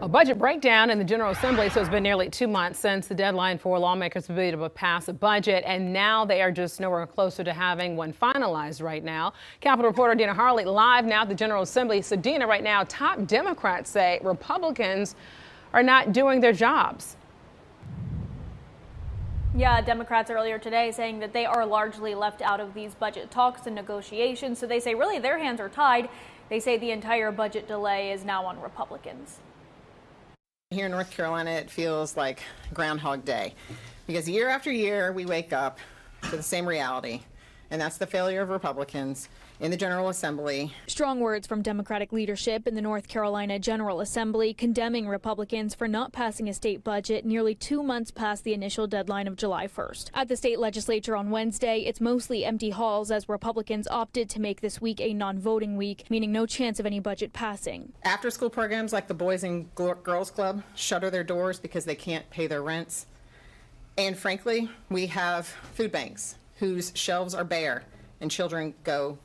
A budget breakdown in the General Assembly, so it's been nearly 2 months since the deadline for lawmakers to be able to pass a budget, and now they are just nowhere closer to having one finalized right now. Capitol reporter Dina Harley live now at the General Assembly. So Dina, right now, top Democrats say Republicans are not doing their jobs. Yeah, Democrats earlier today saying that they are largely left out of these budget talks and negotiations. So they say really their hands are tied. They say the entire budget delay is now on Republicans. Here in North Carolina, it feels like Groundhog Day, because year after year we wake up to the same reality, and that's the failure of Republicans in the General Assembly. Strong words from Democratic leadership in the North Carolina General Assembly condemning Republicans for not passing a state budget nearly 2 months past the initial deadline of July 1st. At the state legislature on Wednesday, it's mostly empty halls as Republicans opted to make this week a non-voting week, meaning no chance of any budget passing. After-school programs like the Boys and Girls Club shutter their doors because they can't pay their rents. And frankly, we have food banks whose shelves are bare and children go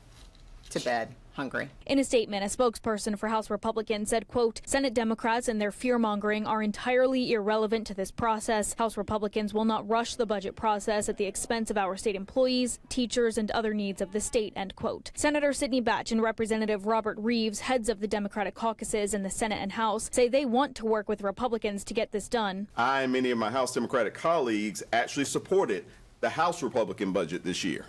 to bed hungry. In a statement, a spokesperson for House Republicans said, quote, Senate Democrats and their fear-mongering are entirely irrelevant to this process. House Republicans will not rush the budget process at the expense of our state employees, teachers, and other needs of the state, end quote. Senator Sidney Batch and Representative Robert Reeves, heads of the Democratic caucuses in the Senate and House, say they want to work with Republicans to get this done. I and many of my House Democratic colleagues actually supported the House Republican budget this year,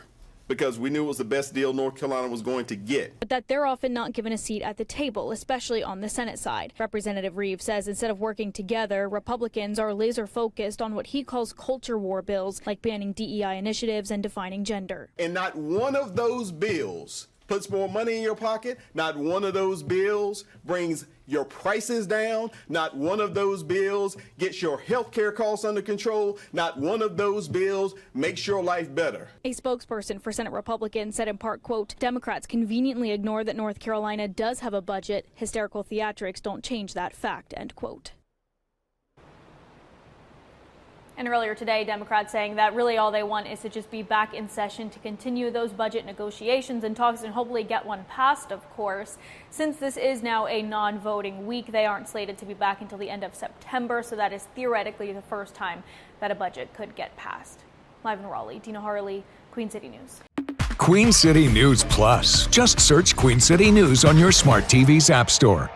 because we knew it was the best deal North Carolina was going to get. But that they're often not given a seat at the table, especially on the Senate side. Representative Reeves says instead of working together, Republicans are laser focused on what he calls culture war bills, like banning DEI initiatives and defining gender. And not one of those bills puts more money in your pocket. Not one of those bills brings your prices down. Not one of those bills gets your health care costs under control. Not one of those bills makes your life better. A spokesperson for Senate Republicans said in part, quote, Democrats conveniently ignore that North Carolina does have a budget. Hysterical theatrics don't change that fact, end quote. And earlier today, Democrats saying that really all they want is to just be back in session to continue those budget negotiations and talks and hopefully get one passed, of course. Since this is now a non-voting week, they aren't slated to be back until the end of September, so that is theoretically the first time that a budget could get passed. Live in Raleigh, Dina Harley, Queen City News. Queen City News Plus. Just search Queen City News on your smart TV's app store.